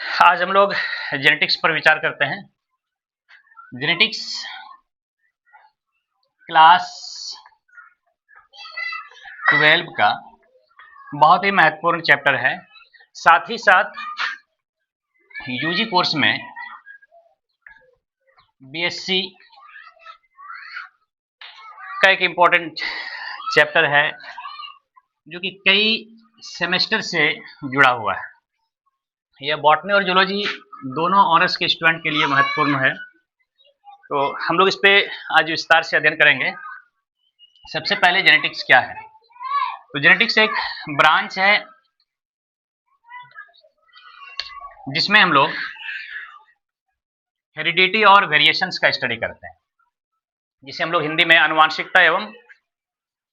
आज हम लोग जेनेटिक्स पर विचार करते हैं। जेनेटिक्स क्लास 12 का बहुत ही महत्वपूर्ण चैप्टर है। साथ ही साथ यूजी कोर्स में बीएससी का एक इम्पोर्टेंट चैप्टर है जो कि कई सेमेस्टर से जुड़ा हुआ है। यह बॉटनी और जूलॉजी दोनों ऑनर्स के स्टूडेंट के लिए महत्वपूर्ण है, तो हम लोग इस पे आज विस्तार से अध्ययन करेंगे। सबसे पहले जेनेटिक्स क्या है? तो जेनेटिक्स एक ब्रांच है जिसमें हम लोग हेरिडिटी और वेरिएशंस का स्टडी करते हैं, जिसे हम लोग हिंदी में आनुवांशिकता एवं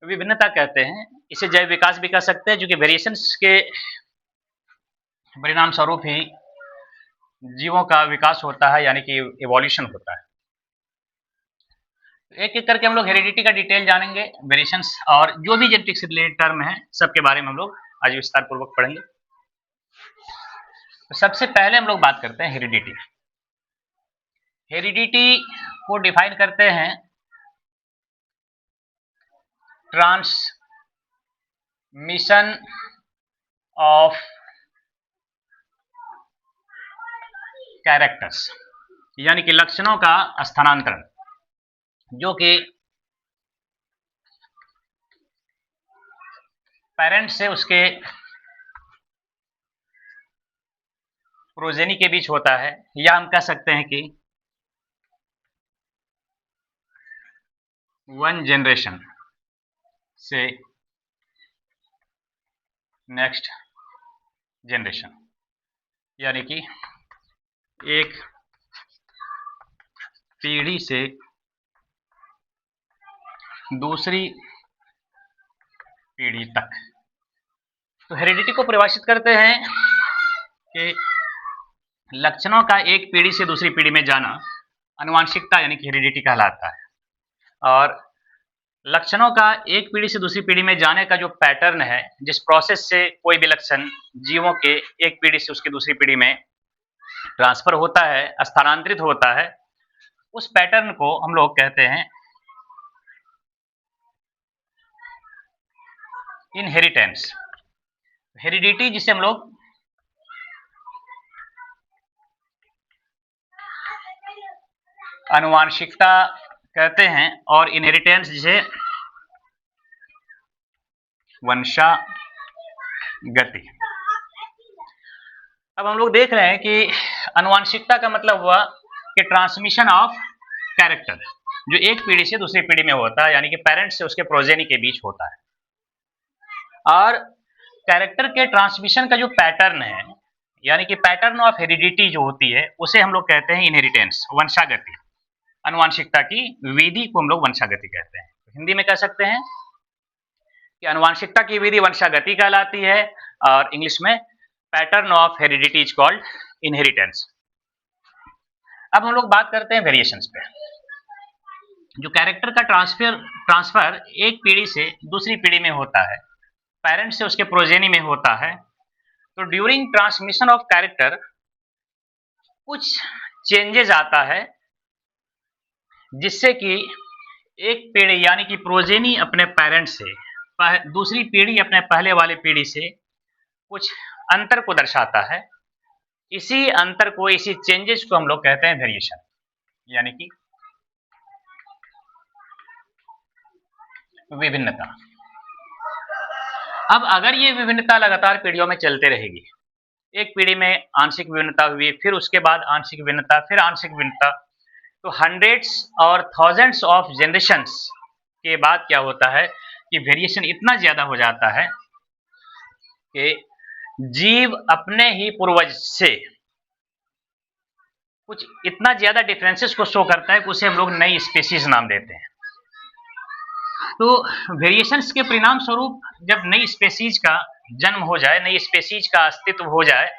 विभिन्नता कहते हैं। इसे जैव विकास भी कह सकते हैं, जो कि वेरिएशंस के परिणाम स्वरूप ही जीवों का विकास होता है, यानी कि इवोल्यूशन होता है। एक एक करके हम लोग हेरिडिटी का डिटेल जानेंगे, वेरिएशंस और जो भी जेनेटिक्स से रिलेटेड टर्म है सबके बारे में हम लोग आज विस्तार पूर्वक पढ़ेंगे। तो सबसे पहले हम लोग बात करते हैं हेरिडिटी। हेरिडिटी को डिफाइन करते हैं ट्रांसमिशन ऑफ कैरेक्टर्स, यानी कि लक्षणों का स्थानांतरण, जो कि पेरेंट से उसके प्रोजेनी के बीच होता है, या हम कह सकते हैं कि वन जनरेशन से नेक्स्ट जनरेशन, यानी कि एक पीढ़ी से दूसरी पीढ़ी तक। तो हेरिडिटी को परिभाषित करते हैं कि लक्षणों का एक पीढ़ी से दूसरी पीढ़ी में जाना आनुवांशिकता यानी कि हेरिडिटी कहलाता है, और लक्षणों का एक पीढ़ी से दूसरी पीढ़ी में जाने का जो पैटर्न है, जिस प्रोसेस से कोई भी लक्षण जीवों के एक पीढ़ी से उसकी दूसरी पीढ़ी में ट्रांसफर होता है, स्थानांतरित होता है, उस पैटर्न को हम लोग कहते हैं इनहेरिटेंस। हेरिडिटी जिसे हम लोग आनुवांशिकता कहते हैं, और इनहेरिटेंस जिसे वंशागति। अब हम लोग देख रहे हैं कि आनुवांशिकता का मतलब हुआ कि ट्रांसमिशन ऑफ कैरेक्टर, जो एक पीढ़ी से दूसरी पीढ़ी में होता है, यानी कि पेरेंट से उसके प्रोजेनी के बीच होता है। और कैरेक्टर के ट्रांसमिशन का जो पैटर्न है, यानी कि पैटर्न ऑफ हेरिडिटी जो होती है, उसे हम लोग कहते हैं इनहेरिटेंस, वंशागति। आनुवांशिकता की विधि को हम लोग वंशागति कहते हैं। हिंदी में कह सकते हैं कि आनुवांशिकता की विधि वंशागति कहलाती है, और इंग्लिश में pattern of heredity is called inheritance. अब हम लोग बात करते हैं वेरिएशंस पे। जो कैरेक्टर का ट्रांसफर एक पीढ़ी से दूसरी पीढ़ी में होता है, पेरेंट से उसके प्रोजेनी में होता है, तो ड्यूरिंग ट्रांसमिशन ऑफ कैरेक्टर कुछ चेंजेस आता है, जिससे कि एक पीढ़ी यानी कि प्रोजेनी अपने पेरेंट से, दूसरी पीढ़ी अपने पहले वाले पीढ़ी से कुछ अंतर को दर्शाता है। इसी अंतर को, इसी चेंजेस को हम लोग कहते हैं वेरिएशन, यानी कि विभिन्नता। अब अगर ये विभिन्नता लगातार पीढ़ियों में चलते रहेगी, एक पीढ़ी में आंशिक विभिन्नता हुई, फिर उसके बाद आंशिक विभिन्नता, फिर आंशिक विभिन्नता, तो हंड्रेड्स और थाउजेंड्स ऑफ जनरेशंस के बाद क्या होता है कि वेरिएशन इतना ज्यादा हो जाता है कि जीव अपने ही पूर्वज से कुछ इतना ज्यादा डिफरेंसेस को शो करता है कि उसे हम लोग नई स्पीशीज नाम देते हैं। तो वेरिएशंस के परिणाम स्वरूप जब नई स्पीशीज का जन्म हो जाए, नई स्पीशीज का अस्तित्व हो जाए,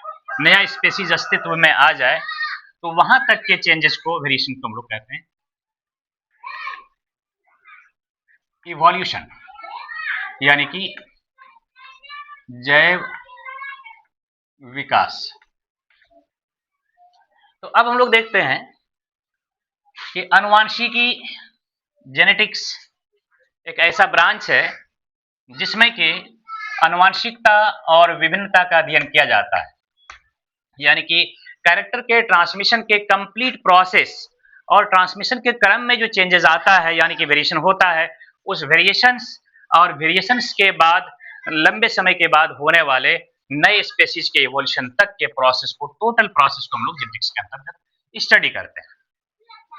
नया स्पीशीज अस्तित्व में आ जाए, तो वहां तक के चेंजेस को वेरिएशन को हम लोग कहते हैं इवोल्यूशन, यानी कि जैव विकास। तो अब हम लोग देखते हैं कि अनुवांशिकी जेनेटिक्स एक ऐसा ब्रांच है जिसमें कि आनुवंशिकता और विभिन्नता का अध्ययन किया जाता है, यानी कि कैरेक्टर के ट्रांसमिशन के कंप्लीट प्रोसेस और ट्रांसमिशन के क्रम में जो चेंजेस आता है, यानी कि वेरिएशन होता है, उस वेरिएशंस और वेरिएशंस के बाद लंबे समय के बाद होने वाले नए स्पेसीज के इवोल्यूशन तक के प्रोसेस को, टोटल प्रोसेस को हम लोग जेनेटिक्स के अंतर्गत स्टडी करते हैं।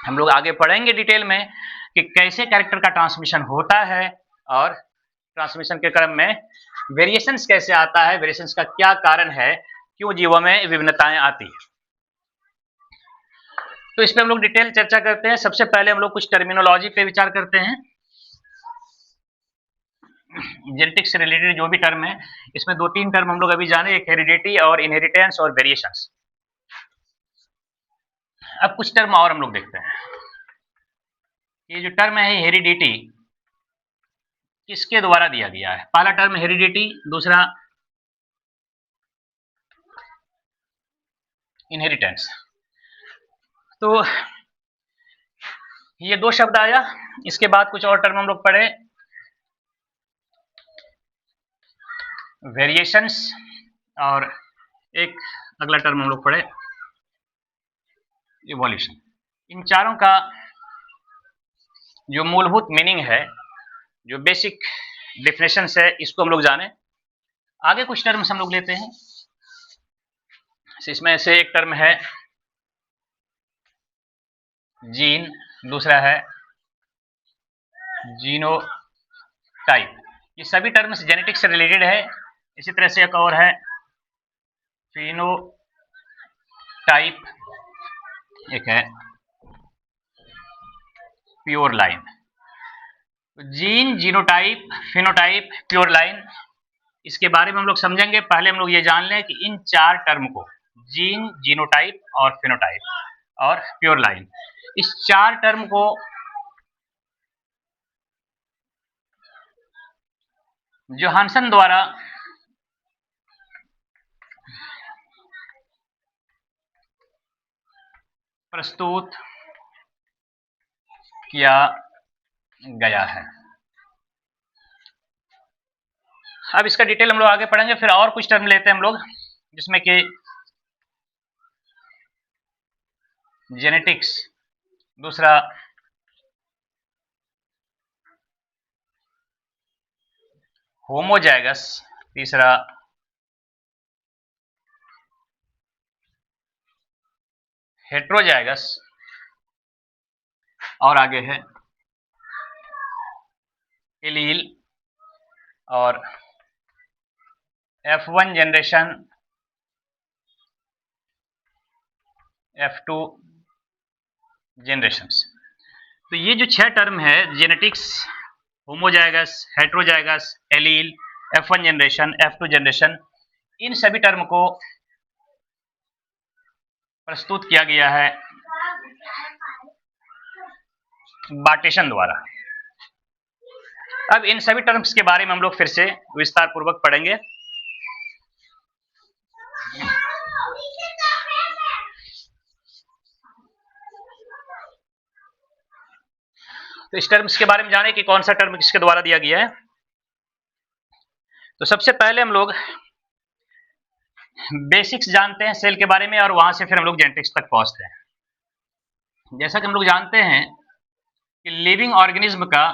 हम लोग आगे पढ़ेंगे डिटेल में कि कैसे कैरेक्टर का ट्रांसमिशन होता है और ट्रांसमिशन के क्रम में वेरिएशंस कैसे आता है, वेरिएशंस का क्या कारण है, क्यों जीवों में विभिन्नताएं आती है। तो इस पे हम लोग डिटेल चर्चा करते हैं। सबसे पहले हम लोग कुछ टर्मिनोलॉजी पे विचार करते हैं। जेनेटिक्स से रिलेटेड जो भी टर्म है, इसमें दो तीन टर्म हम लोग अभी जाने, एक हेरिडिटी और इनहेरिटेंस और वेरिएशंस। अब कुछ टर्म और हम लोग देखते हैं। ये जो टर्म है हेरिडिटी, किसके द्वारा दिया गया है? पहला टर्म हेरिडिटी, दूसरा इनहेरिटेंस। तो ये दो शब्द आया। इसके बाद कुछ और टर्म हम लोग पढ़े, वेरिएशंस, और एक अगला टर्म हम लोग पढ़े इवोल्यूशन। इन चारों का जो मूलभूत मीनिंग है, जो बेसिक डेफिनेशन है, इसको हम लोग जाने। आगे कुछ टर्म्स हम लोग लेते हैं। इसमें से एक टर्म है जीन, दूसरा है जीनोटाइप। ये सभी टर्म्स जेनेटिक्स से रिलेटेड है। इसी तरह से एक और है फिनोटाइप, एक है pure line. Gene, genotype, phenotype, pure line, इसके बारे में हम लोग समझेंगे। पहले हम लोग ये जान लें कि इन चार टर्म को, जीन, जीनोटाइप और फिनोटाइप और प्योर लाइन, इस चार टर्म को जोहानसन द्वारा प्रस्तुत किया गया है। अब इसका डिटेल हम लोग आगे पढ़ेंगे। फिर और कुछ टर्म लेते हैं हम लोग, जिसमें कि जेनेटिक्स, दूसरा होमोजाइगस, तीसरा हेट्रोजाइगस, और आगे है एलील और F1 जनरेशन, F2 जनरेशंस। तो ये जो छह टर्म है, genetics, homozygous, heterozygous, allele, F1 generation, F2 generation, इन सभी टर्म को प्रस्तुत किया गया है बार्टेसन द्वारा। अब इन सभी टर्म्स के बारे में हम लोग फिर से विस्तार पूर्वक पढ़ेंगे। तो इस टर्म्स के बारे में जाने कि कौन सा टर्म किसके द्वारा दिया गया है। तो सबसे पहले हम लोग बेसिक्स जानते हैं सेल के बारे में, और वहां से फिर हम लोग जेनेटिक्स तक पहुंचते हैं। जैसा कि हम लोग जानते हैं कि लिविंग ऑर्गेनिज्म का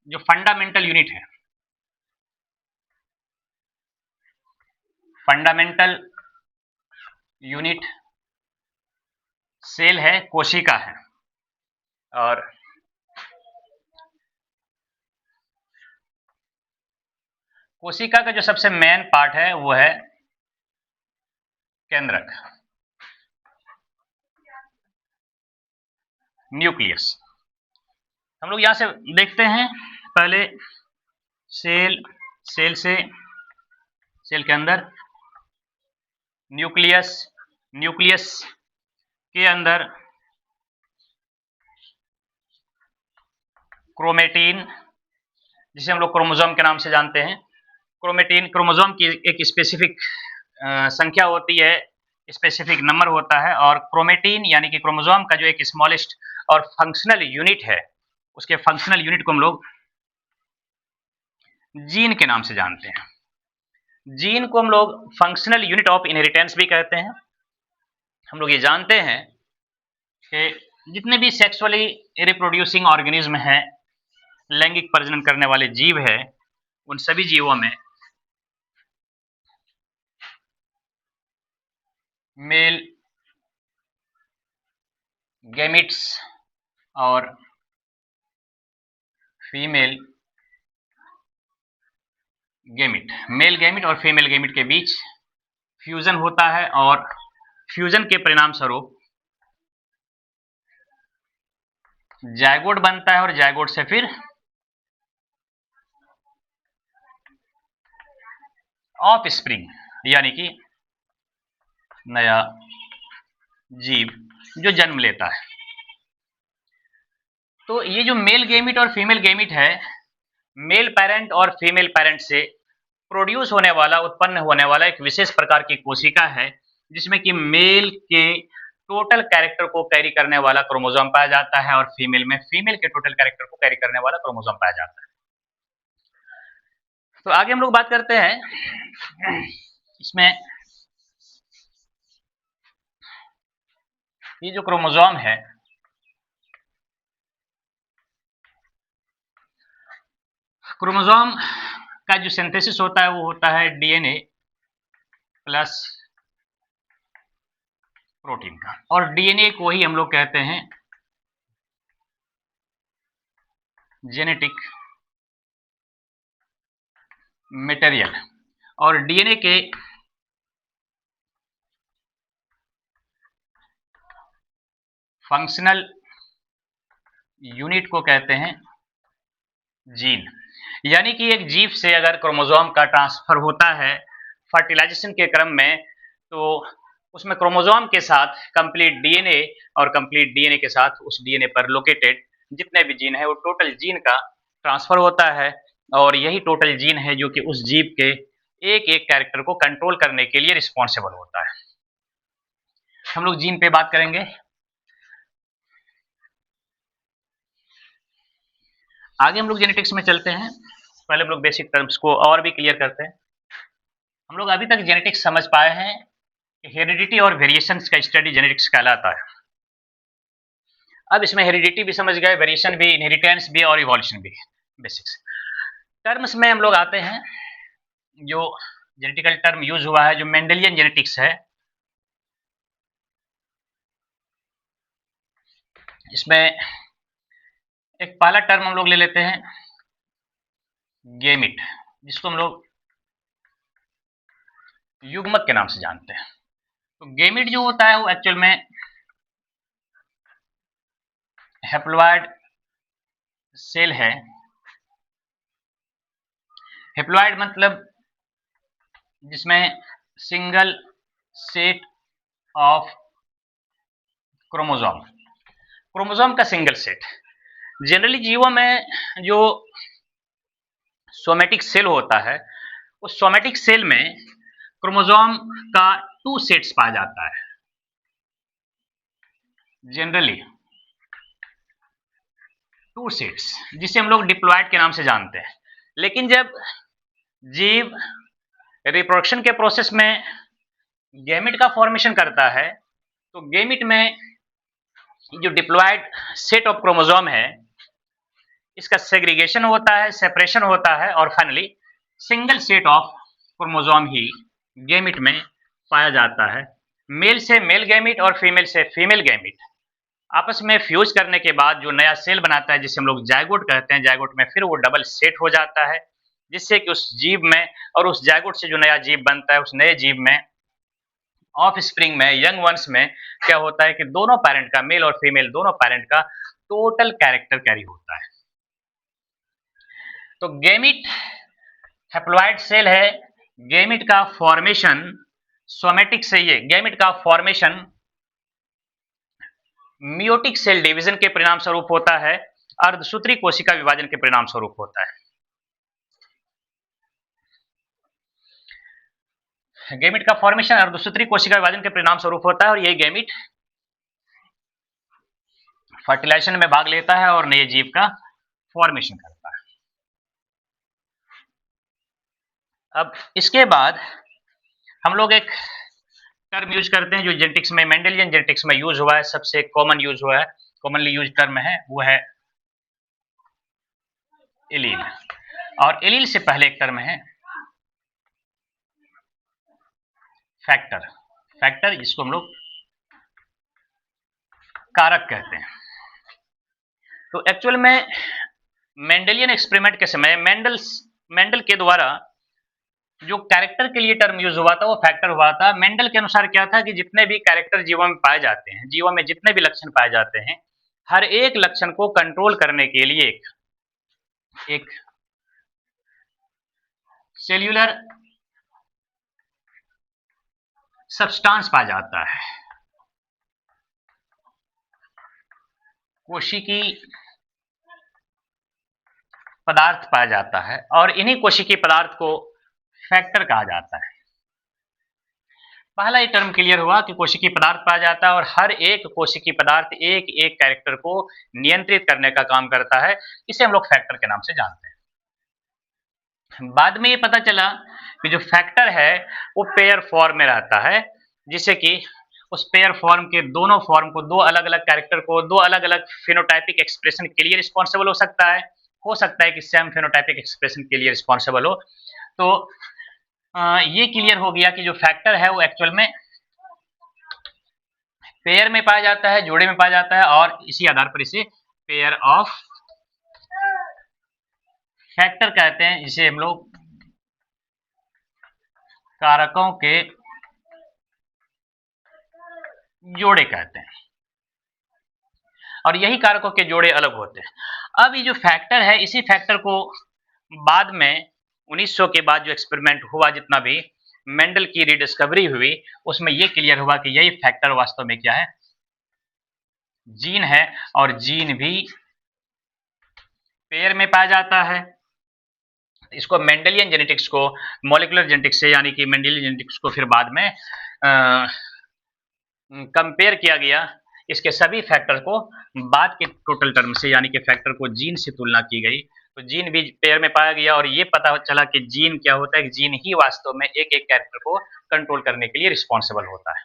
जो फंडामेंटल यूनिट है, फंडामेंटल यूनिट सेल है, कोशिका है। और कोशिका का जो सबसे मेन पार्ट है वो है केंद्रक, न्यूक्लियस। हम लोग यहां से देखते हैं पहले सेल, सेल से, सेल के अंदर न्यूक्लियस, न्यूक्लियस के अंदर क्रोमेटिन, जिसे हम लोग क्रोमोसोम के नाम से जानते हैं। क्रोमेटिन, क्रोमोसोम की एक स्पेसिफिक संख्या होती है स्पेसिफिक नंबर होता है, और क्रोमेटिन यानी कि क्रोमोसोम का जो एक स्मॉलेस्ट और फंक्शनल यूनिट है, उसके फंक्शनल यूनिट को हम लोग जीन के नाम से जानते हैं। जीन को हम लोग फंक्शनल यूनिट ऑफ इनहेरिटेंस भी कहते हैं। हम लोग ये जानते हैं कि जितने भी सेक्सुअली रिप्रोड्यूसिंग ऑर्गेनिज्म हैं, लैंगिक प्रजनन करने वाले जीव हैं, उन सभी जीवों में मेल गैमिट्स और फीमेल गैमिट, मेल गैमिट और फीमेल गैमिट के बीच फ्यूजन होता है, और फ्यूजन के परिणाम स्वरूप जायगोट बनता है, और जायगोट से फिर ऑफ स्प्रिंग यानी कि नया जीव जो जन्म लेता है। तो ये जो मेल गैमिट और फीमेल गैमिट है, मेल पेरेंट और फीमेल पेरेंट से प्रोड्यूस होने वाला, उत्पन्न होने वाला एक विशेष प्रकार की कोशिका है, जिसमें कि मेल के टोटल कैरेक्टर को कैरी करने वाला क्रोमोसोम पाया जाता है, और फीमेल में फीमेल के टोटल कैरेक्टर को कैरी करने वाला क्रोमोसोम पाया जाता है। तो आगे हम लोग बात करते हैं इसमें, ये जो क्रोमोसोम है, क्रोमोसोम का जो सिंथेसिस होता है वो होता है डीएनए प्लस प्रोटीन का, और डीएनए को ही हम लोग कहते हैं जेनेटिक मटेरियल, और डीएनए के फंक्शनल यूनिट को कहते हैं जीन। यानी कि एक जीव से अगर क्रोमोसोम का ट्रांसफर होता है फर्टिलाइजेशन के क्रम में, तो उसमें क्रोमोसोम के साथ कंप्लीट डीएनए, और कंप्लीट डीएनए के साथ उस डीएनए पर लोकेटेड जितने भी जीन है, वो टोटल जीन का ट्रांसफर होता है, और यही टोटल जीन है जो कि उस जीव के एक एक कैरेक्टर को कंट्रोल करने के लिए रिस्पॉन्सिबल होता है। हम लोग जीन पे बात करेंगे। आगे हम लोग जेनेटिक्स में चलते हैं। पहले हम लोग बेसिक टर्म्स को और भी क्लियर करते हैं। हम लोग अभी तक जेनेटिक्स समझ पाए हैं कि हेरिडिटी और वेरिएशंस का स्टडी जेनेटिक्स कहलाता है। अब इसमें हेरिडिटी भी समझ गए, वेरिएशन भी, इनहेरिटेंस भी, और इवोल्यूशन भी। बेसिक्स टर्म्स में हम लोग आते हैं। जो जेनेटिकल टर्म यूज हुआ है, जो मेंडेलियन जेनेटिक्स है, इसमें एक पहला टर्म हम लोग ले लेते हैं गेमिट, जिसको हम लोग युग्मक के नाम से जानते हैं। तो गेमिट जो होता है वो एक्चुअल में हैप्लॉइड सेल है। हैप्लॉइड मतलब जिसमें single set of chromosome, chromosome का सिंगल सेट। जनरली जीवों में जो सोमेटिक सेल होता है, उस सोमेटिक सेल में क्रोमोसोम का 2 सेट्स पाया जाता है, जनरली 2 सेट्स, जिसे हम लोग डिप्लॉइड के नाम से जानते हैं। लेकिन जब जीव रिप्रोडक्शन के प्रोसेस में गैमिट का फॉर्मेशन करता है, तो गैमिट में जो डिप्लॉइड सेट ऑफ क्रोमोसोम है, इसका सेग्रीगेशन होता है, सेपरेशन होता है, और finally single set of chromosome he gamete में पाया जाता है। मेल से मेल गैमिट और फीमेल से फीमेल गैमिट आपस में फ्यूज करने के बाद जो नया सेल बनाता है, जिसे हम लोग जायगोट कहते हैं, जायगोट में फिर वो डबल सेट हो जाता है, जिससे कि उस जीव में और उस जायगोट से जो नया जीव बनता है, उस नए जीव में ऑफ स्प्रिंग में, यंग वंस में क्या होता है कि दोनों पेरेंट का, मेल और फीमेल दोनों पेरेंट का टोटल कैरेक्टर कैरी होता है। तो गैमिट हैप्लॉइड सेल है। गैमिट का फॉर्मेशन सोमेटिक से, ये गैमिट का फॉर्मेशन मियोटिक सेल डिवीजन के परिणाम स्वरूप होता है, अर्धसूत्री कोशिका विभाजन के परिणाम स्वरूप होता है। गैमिट का फॉर्मेशन अर्धसूत्री कोशिका विभाजन के परिणाम स्वरूप होता है और यही गैमिट फर्टिलाइजेशन में भाग लेता है और नए जीव का फॉर्मेशन करता है। अब इसके बाद हम लोग एक टर्म यूज करते हैं जो जेनेटिक्स में, मेंडेलियन जेनेटिक्स में यूज हुआ है, सबसे कॉमन यूज हुआ है, कॉमनली यूज टर्म है, वो है एलील। और एलील से पहले एक टर्म है फैक्टर। फैक्टर जिसको हम लोग कारक कहते हैं। तो एक्चुअल में मेंडेलियन एक्सपेरिमेंट के समय मेंडल के द्वारा जो कैरेक्टर के लिए टर्म यूज हुआ था वो फैक्टर हुआ था। मेंडल के अनुसार क्या था कि जितने भी कैरेक्टर जीवों में पाए जाते हैं, जीवों में जितने भी लक्षण पाए जाते हैं, हर एक लक्षण को कंट्रोल करने के लिए एक सेल्यूलर सब्सटेंस पाया जाता है, कोशिकी पदार्थ पाया जाता है, और इन्हीं कोशिकीय पदार्थ को फैक्टर कहा जाता है। पहला ही टर्म क्लियर हुआ कि कोशिकीय पदार्थ पाया जाता है और हर एक कोशिकीय पदार्थ एक एक कैरेक्टर को नियंत्रित करने का काम करता है। इसे हम लोग फैक्टर के नाम से जानते हैं। बाद में ये पता चला कि जो फैक्टर है वो पेयर फॉर्म में रहता है, जिससे कि उस पेयर फॉर्म के दोनों फॉर्म को, दो अलग अलग कैरेक्टर को, दो अलग अलग फिनोटाइपिक एक्सप्रेशन के लिए रिस्पॉन्सिबल हो सकता है कि सेम फिनोटाइपिक एक्सप्रेशन के लिए रिस्पॉन्सिबल हो। तो ये क्लियर हो गया कि जो फैक्टर है वो एक्चुअल में पेयर में पाया जाता है, जोड़े में पाया जाता है, और इसी आधार पर इसे पेयर ऑफ फैक्टर कहते हैं, जिसे हम लोग कारकों के जोड़े कहते हैं। और यही कारकों के जोड़े अलग होते हैं। अब ये जो फैक्टर है, इसी फैक्टर को बाद में 1900 के बाद जो एक्सपेरिमेंट हुआ, जितना भी मेंडल की रिडिस्कवरी हुई, उसमें यह क्लियर हुआ कि यही फैक्टर वास्तव में क्या है, जीन है। और जीन भी पेयर में पाया जाता है। इसको मेंडेलियन जेनेटिक्स को मॉलिक्यूलर जेनेटिक्स से, यानी कि मेंडेलियन जेनेटिक्स को फिर बाद में कंपेयर किया गया। इसके सभी फैक्टर को बाद के टोटल टर्म से, यानी कि फैक्टर को जीन से तुलना की गई, तो जीन भी पेयर में पाया गया और ये पता चला कि जीन क्या होता है कि जीन ही वास्तव में एक एक कैरेक्टर को कंट्रोल करने के लिए रिस्पॉन्सिबल होता है।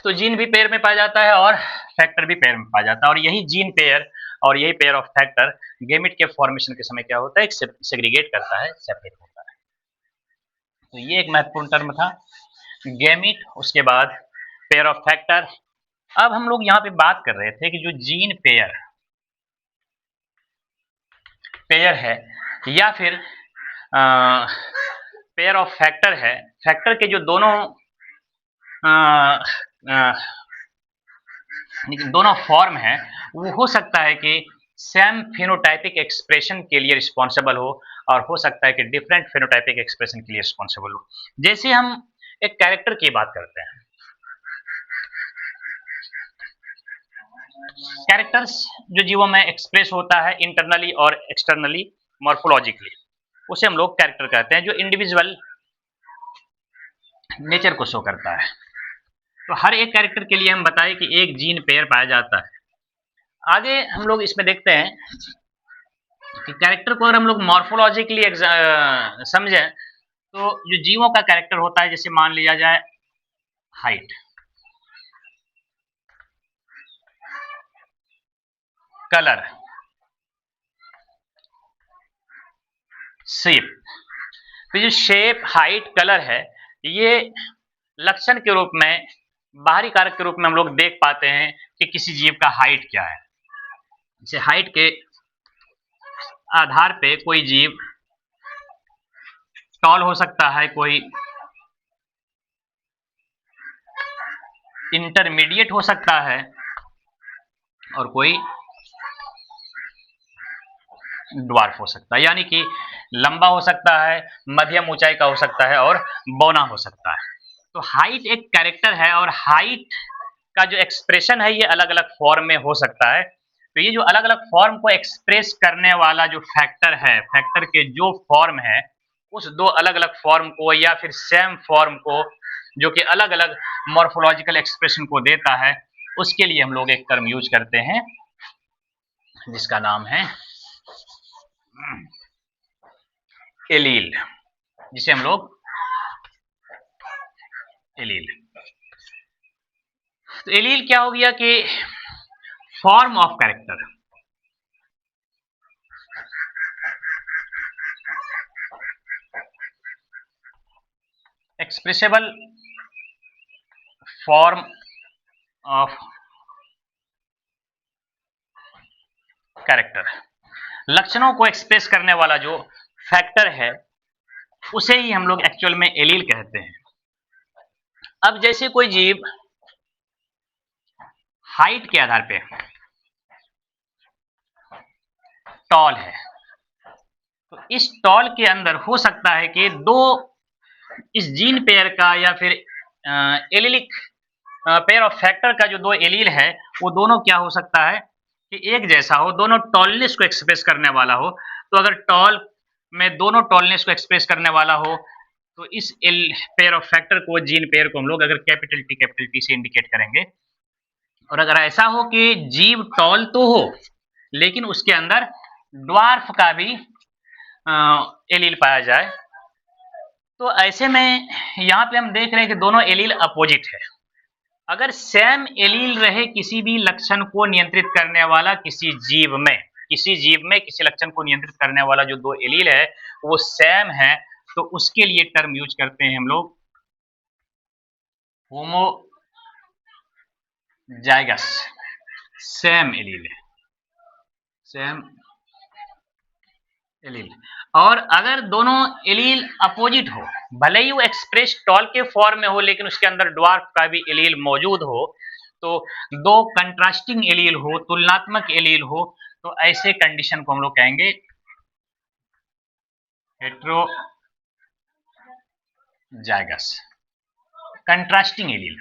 तो जीन भी पेयर में पाया जाता है और फैक्टर भी पेयर में पाया जाता है, और यही जीन पेयर और यही पेयर ऑफ फैक्टर गैमेट के फॉर्मेशन के समय क्या होता है, सेग्रीगेट करता है, सेपरेट होता है। तो ये एक महत्वपूर्ण टर्म था गैमेट, उसके बाद पेयर ऑफ फैक्टर। अब हम लोग यहाँ पे बात कर रहे थे कि जो जीन पेयर है या फिर पेयर ऑफ फैक्टर है, फैक्टर के जो दोनों फॉर्म है, वो हो सकता है कि सेम फिनोटाइपिक एक्सप्रेशन के लिए रिस्पॉन्सिबल हो, और हो सकता है कि डिफरेंट फिनोटाइपिक एक्सप्रेशन के लिए रिस्पॉन्सिबल हो। जैसे हम एक कैरेक्टर की बात करते हैं, कैरेक्टर्स जो जीवों में एक्सप्रेस होता है इंटरनली और एक्सटर्नली मॉर्फोलॉजिकली, उसे हम लोग कैरेक्टर कहते हैं, जो इंडिविजुअल नेचर को शो करता है। तो हर एक कैरेक्टर के लिए हम बताएं कि एक जीन पेयर पाया जाता है। आगे हम लोग इसमें देखते हैं कि कैरेक्टर को अगर हम लोग मॉर्फोलॉजिकली समझें, तो जो जीवों का कैरेक्टर होता है, जैसे मान लिया जाए हाइट, कलर, शेप। तो जो शेप, हाइट, कलर है, ये लक्षण के रूप में, बाहरी कारक के रूप में हम लोग देख पाते हैं कि किसी जीव का हाइट क्या है। जैसे हाइट के आधार पे कोई जीव टॉल हो सकता है, कोई इंटरमीडिएट हो सकता है, और कोई ड्वार्फ हो सकता है, यानी कि लंबा हो सकता है, मध्यम ऊंचाई का हो सकता है, और बौना हो सकता है। तो हाइट एक कैरेक्टर है, और हाइट का जो एक्सप्रेशन है ये अलग अलग फॉर्म में हो सकता है। तो ये जो अलग अलग फॉर्म को एक्सप्रेस करने वाला जो फैक्टर है, फैक्टर के जो फॉर्म है उस दो अलग अलग फॉर्म को या फिर सेम फॉर्म को जो कि अलग अलग मॉर्फोलॉजिकल एक्सप्रेशन को देता है, उसके लिए हम लोग एक टर्म यूज करते हैं जिसका नाम है एलील, जिसे हम लोग एलील। तो एलील क्या हो गया कि form of character, expressible form of character, लक्षणों को एक्सप्रेस करने वाला जो फैक्टर है उसे ही हम लोग एक्चुअल में एलील कहते हैं। अब जैसे कोई जीव हाइट के आधार पे टॉल है, तो इस टॉल के अंदर हो सकता है कि दो इस जीन पेयर का या फिर एलिलिक पेयर ऑफ फैक्टर का जो दो एलील है वो दोनों क्या हो सकता है कि एक जैसा हो, दोनों टॉलनेस को एक्सप्रेस करने वाला हो। तो अगर टॉल में दोनों टॉलनेस को एक्सप्रेस करने वाला हो तो इस पेयर ऑफ फैक्टर को, जीन पेयर को हम लोग अगर कैपिटल टी से इंडिकेट करेंगे। और अगर ऐसा हो कि जीव टॉल तो हो लेकिन उसके अंदर ड्वार्फ का भी एलील पाया जाए, तो ऐसे में यहाँ पे हम देख रहे हैं कि दोनों एलील अपोजिट है। अगर सेम एलील रहे किसी भी लक्षण को नियंत्रित करने वाला किसी जीव में किसी लक्षण को नियंत्रित करने वाला जो दो एलील है वो सेम है, तो उसके लिए टर्म यूज करते हैं हम लोग homozygous, same allele, same allele. और अगर दोनों एलील अपोजिट हो, भले ही वो एक्सप्रेस टॉल के फॉर्म में हो लेकिन उसके अंदर ड्वार्फ का भी एलील मौजूद हो, तो दो कंट्रास्टिंग एलील हो, तुलनात्मक एलील हो, तो ऐसे कंडीशन को हम लोग कहेंगे heterozygous, contrasting allele,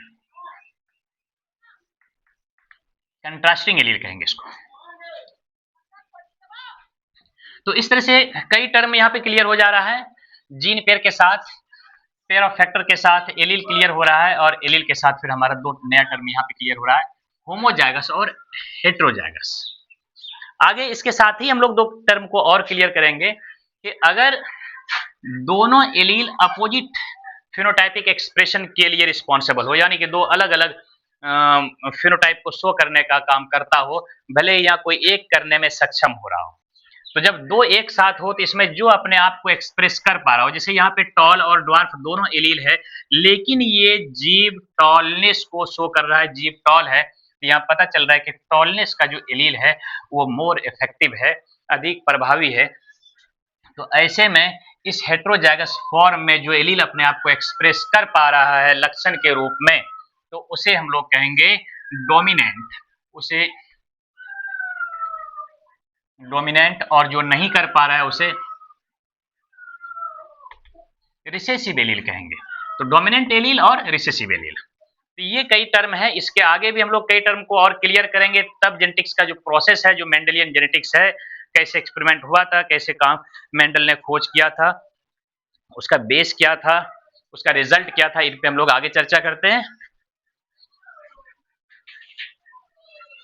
contrasting allele कहेंगे इसको। तो इस तरह से कई टर्म यहाँ पे क्लियर हो जा रहा है, जीन पेयर के साथ, पेयर ऑफ फैक्टर के साथ एलील क्लियर हो रहा है, और एलील के साथ फिर हमारा दो नया टर्म यहाँ पे क्लियर हो रहा है, होमोजाइगस और हेट्रोजाइगस। आगे इसके साथ ही हम लोग दो टर्म को और क्लियर करेंगे कि अगर दोनों एलील अपोजिट फिनोटाइपिक एक्सप्रेशन के लिए रिस्पॉन्सिबल हो, यानी कि दो अलग अलग फिनोटाइप को शो करने का काम करता हो, भले या कोई एक करने में सक्षम हो रहा हो। तो जब दो एक साथ हो तो इसमें जो अपने आप को एक्सप्रेस कर पा रहा हो, जैसे यहाँ पे टॉल और ड्वार्फ दोनों एलील है लेकिन ये जीव टॉलनेस को शो कर रहा है, जीव टॉल है, तो यहाँ पता चल रहा है कि टॉलनेस का जो एलील है वो मोर इफेक्टिव है, अधिक प्रभावी है। तो ऐसे में इस हेट्रोजाइगस फॉर्म में जो एलील अपने आप को एक्सप्रेस कर पा रहा है लक्षण के रूप में, तो उसे हम लोग कहेंगे डोमिनेंट, उसे डोमिनेंट, और जो नहीं कर पा रहा है उसे रिसेसिव एलील कहेंगे। तो डोमिनेंट एलील और रिसेसिव एलील, तो ये कई टर्म है। इसके आगे भी हम लोग कई टर्म को और क्लियर करेंगे, तब जेनेटिक्स का जो प्रोसेस है, जो मेंडेलियन जेनेटिक्स है, कैसे एक्सपेरिमेंट हुआ था, कैसे काम मेंडल ने खोज किया था, उसका बेस क्या था, उसका रिजल्ट क्या था, इन पे हम लोग आगे चर्चा करते हैं।